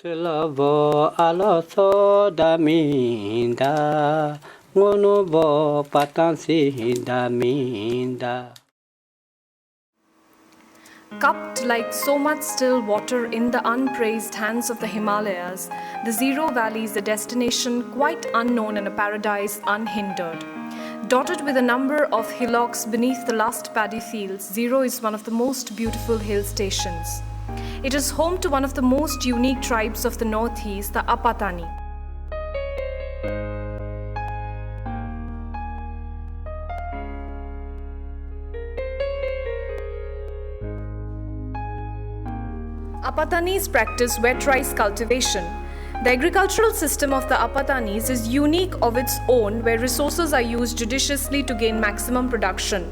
Silavo aloso daminda, ngonobo patansi daminda. Cupped like so much still water in the unpraised hands of the Himalayas, the Zero Valley is a destination quite unknown and a paradise unhindered. Dotted with a number of hillocks beneath the lush paddy fields, Zero is one of the most beautiful hill stations. It is home to one of the most unique tribes of the northeast, the Apatani. Apatanis practice wet rice cultivation. The agricultural system of the Apatanis is unique of its own, where resources are used judiciously to gain maximum production.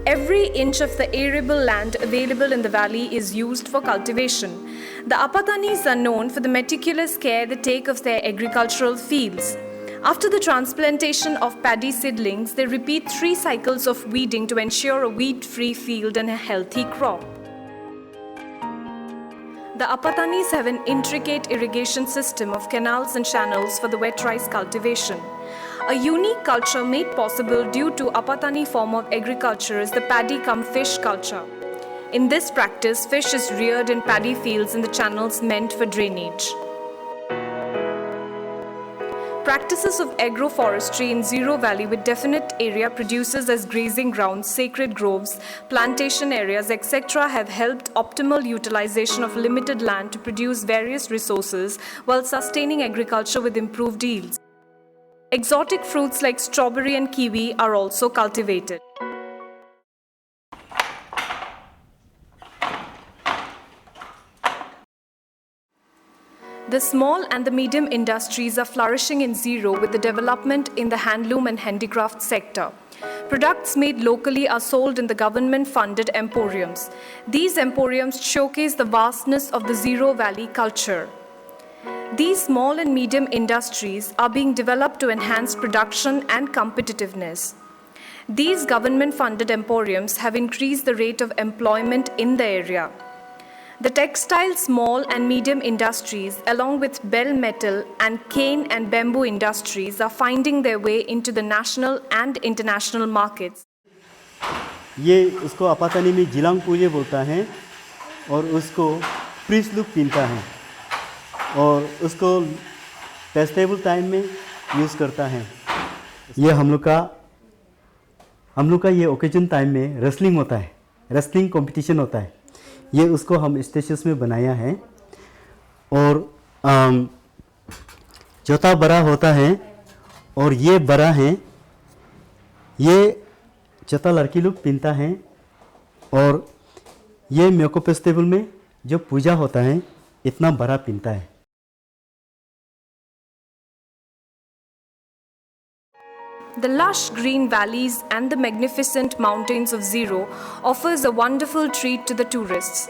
Every inch of the arable land available in the valley is used for cultivation. The Apatanis are known for the meticulous care they take of their agricultural fields. After the transplantation of paddy seedlings, they repeat 3 cycles of weeding to ensure a weed-free field and a healthy crop. The Apatanis have an intricate irrigation system of canals and channels for the wet rice cultivation. A unique culture made possible due to Apatani form of agriculture is the paddy-cum-fish culture. In this practice, fish is reared in paddy fields in the channels meant for drainage. Practices of agroforestry in Zero Valley with definite area produces as grazing grounds, sacred groves, plantation areas, etc. have helped optimal utilization of limited land to produce various resources while sustaining agriculture with improved yields. Exotic fruits like strawberry and kiwi are also cultivated. The small and the medium industries are flourishing in Zero with the development in the handloom and handicraft sector. Products made locally are sold in the government-funded emporiums. These emporiums showcase the vastness of the Zero Valley culture. These small and medium industries are being developed to enhance production and competitiveness. These government-funded emporiums have increased the rate of employment in the area. The textile, small and medium industries, along with bell metal and cane and bamboo industries, are finding their way into the national and international markets. ये उसको अपातानी में जिलांग पूजे बोलता है और उसको priests look पीनता है और उसको फेस्टिवल टाइम में यूज़ करता है। ये हम लोग का ये ओकेजन टाइम में रेसलिंग होता है, रेसलिंग कंपटीशन होता है। ये उसको हम स्टेशंस में बनाया है और चौथा बड़ा होता है और ये बड़ा है, ये चौथा लड़की लोग पहनता है और ये म्योको फेस्टिवल में जो पूजा होता है इतना बड़ा पहनता है। The lush green valleys and the magnificent mountains of Zero offers a wonderful treat to the tourists.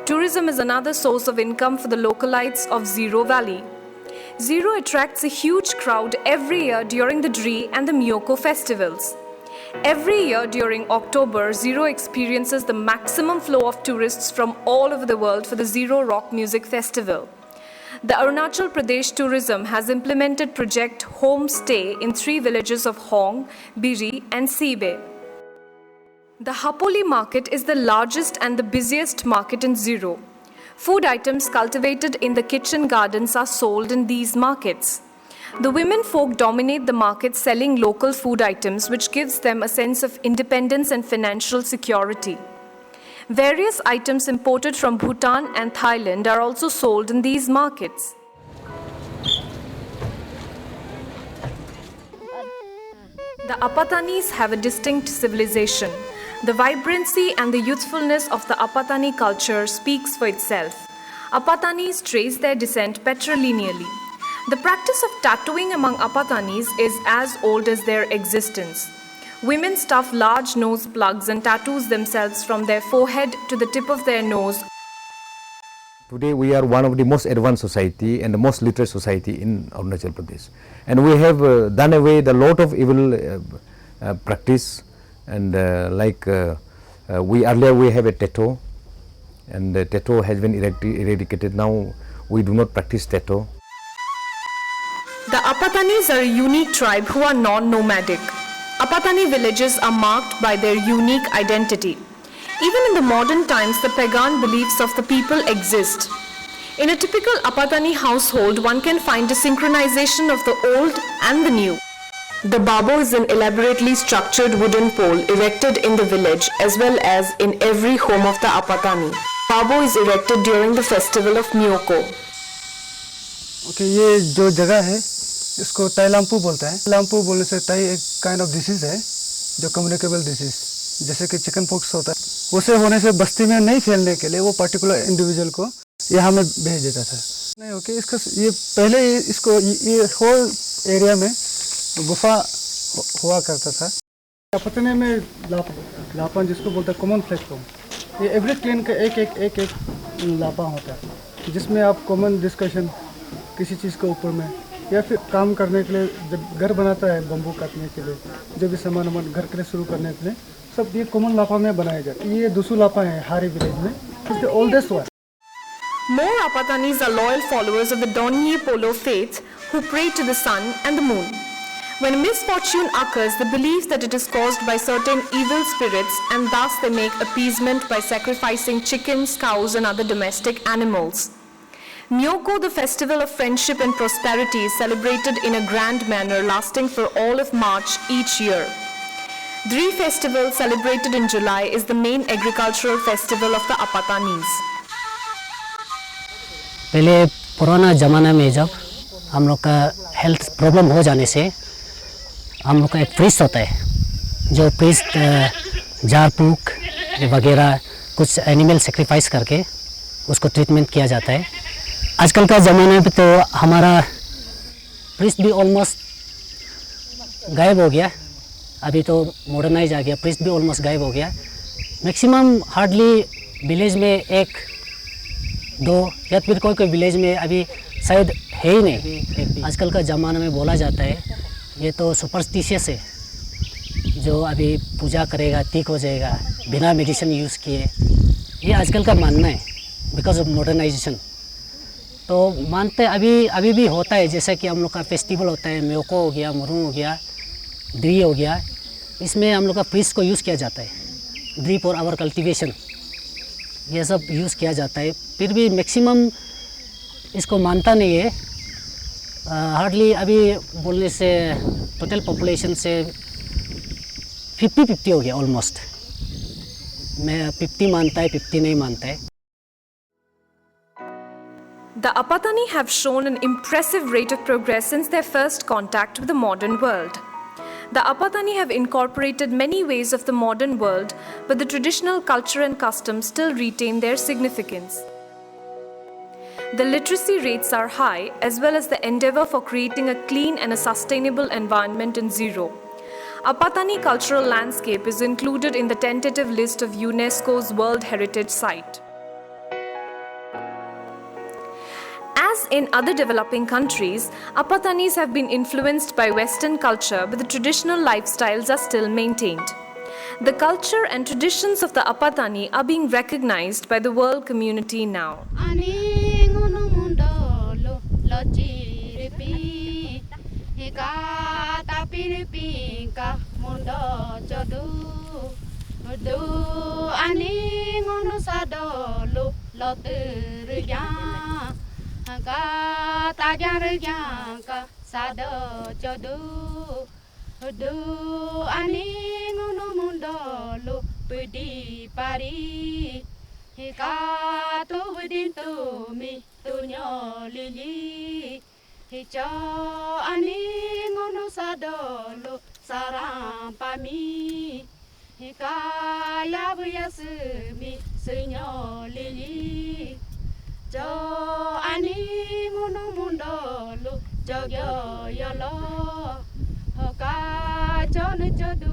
Tourism is another source of income for the localites of Zero Valley. Zero attracts a huge crowd every year during the Dri and the Myoko festivals. Every year during October, Zero experiences the maximum flow of tourists from all over the world for the Zero Rock Music Festival. The Arunachal Pradesh Tourism has implemented Project Homestay in 3 villages of Hong, Biri and Sibe. The Hapoli market is the largest and the busiest market in Zero. Food items cultivated in the kitchen gardens are sold in these markets. The women folk dominate the market selling local food items, which gives them a sense of independence and financial security. Various items imported from Bhutan and Thailand are also sold in these markets. The Apatanis have a distinct civilization. The vibrancy and the youthfulness of the Apatani culture speaks for itself. Apatanis trace their descent patrilineally. The practice of tattooing among Apatanis is as old as their existence. Women stuff large nose plugs and tattoos themselves from their forehead to the tip of their nose. Today we are one of the most advanced society and the most literate society in Arunachal Pradesh. And we have done away the lot of evil practice and we earlier we have a tattoo and the tattoo has been eradicated. Now we do not practice tattoo. The Apatanis are a unique tribe who are non-nomadic. Apatani villages are marked by their unique identity. Even in the modern times, the pagan beliefs of the people exist. In a typical Apatani household, one can find a synchronization of the old and the new. The babo is an elaborately structured wooden pole erected in the village as well as in every home of the Apatani. Babo is erected during the festival of Myoko. Okay, ये जो जगह है इसको ताइलाम्पू बोलता है। ताइलाम्पू बोलने से ताई एक काइंड ऑफ डिसीज़ है जो कम्युनिकेबल डिसीज़, जैसे कि चिकन पॉक्स होता है। उसे होने से बस्ती में नहीं फैलने के लिए वो पर्टिकुलर इंडिविजुअल को यहाँ में भेज देता था। नहीं ओके, इसका ये पहले इसको ये होल एरिया में गुफा हुआ करता था। अपतने में लापा जिसको बोलते हैं कॉमन प्लेटफॉर्म, ये एवरी क्लिन का एक लापा होता है जिसमें आप कॉमन डिस्कशन किसी चीज़ के ऊपर में या फिर काम करने के लिए, जब घर बनाता है बम्बू काटने के लिए, जो भी सामान घर के लिए शुरू करने के लिए, सब ये कॉमन लापा में बनाया जाता है। ये दूसरा लापा है हारी विलेज में, it's the oldest one. More Apatanis are loyal followers of the Donye Polo faith who pray to the sun and the moon. When a misfortune occurs, they believe that it is caused by certain evil spirits and thus they make appeasement by sacrificing chickens, cows and other domestic animals. Myoko, the festival of friendship and prosperity, is celebrated in a grand manner lasting for all of March each year. Dri festival, celebrated in July, is the main agricultural festival of the Apatanis. पहले पुराना ज़माना में जब हम लोग का health problem हो जाने से हम लोग का एक प्रीस्ट होता है, जो प्रीस्ट झाड़ फूक वगैरह कुछ एनिमल सेक्रीफाइस करके उसको ट्रीटमेंट किया जाता है। आजकल का ज़माना पे तो हमारा प्रीस्ट भी ऑलमोस्ट गायब हो गया। अभी तो मॉडर्नाइज आ गया, प्रीस्ट भी ऑलमोस्ट गायब हो गया। मैक्सिमम हार्डली विलेज में एक दो या फिर कोई विलेज में अभी शायद है ही नहीं। आजकल का ज़माना में बोला जाता है ये तो सुपरस्टिशियस है, जो अभी पूजा करेगा ठीक हो जाएगा बिना मेडिसिन यूज़ किए, ये आजकल का मानना है बिकॉज ऑफ मॉडर्नाइजेशन। तो मानते अभी भी होता है, जैसा कि हम लोग का फेस्टिवल होता है, म्योको हो गया, मुरू हो गया, ड्री हो गया, इसमें हम लोग का प्रीस्ट को यूज़ किया जाता है। ड्री फॉर आवर कल्टिवेशन ये सब यूज़ किया जाता है। फिर भी मैक्सिमम इसको मानता नहीं है। हार्डली अभी बोलने से टोटल पॉपुलेशन से 50-50 हो गया ऑलमोस्ट। मैं 50 मानता है, 50 नहीं मानता है। The Apatani have shown an impressive rate of progress since their first contact with the modern world. The Apatani have incorporated many ways of the modern world, but the traditional culture and customs still retain their significance. The literacy rates are high, as well as the endeavor for creating a clean and a sustainable environment in Zero. Apatani cultural landscape is included in the tentative list of UNESCO's World Heritage Site. As in other developing countries, Apatanis have been influenced by Western culture, but the traditional lifestyles are still maintained. The culture and traditions of the Apatani are being recognized by the world community now. Ka ta gyang re gyang ka sa do cho du ani ngono mundo lu pudi pari ka tu vidin tu mi tu nyo li li cho ani ngono sa do lu sarang pa mi ka ya bu ya su mi su nyo li li cho ani ngono mundo lu cho yo yo lo ka cho nu cho du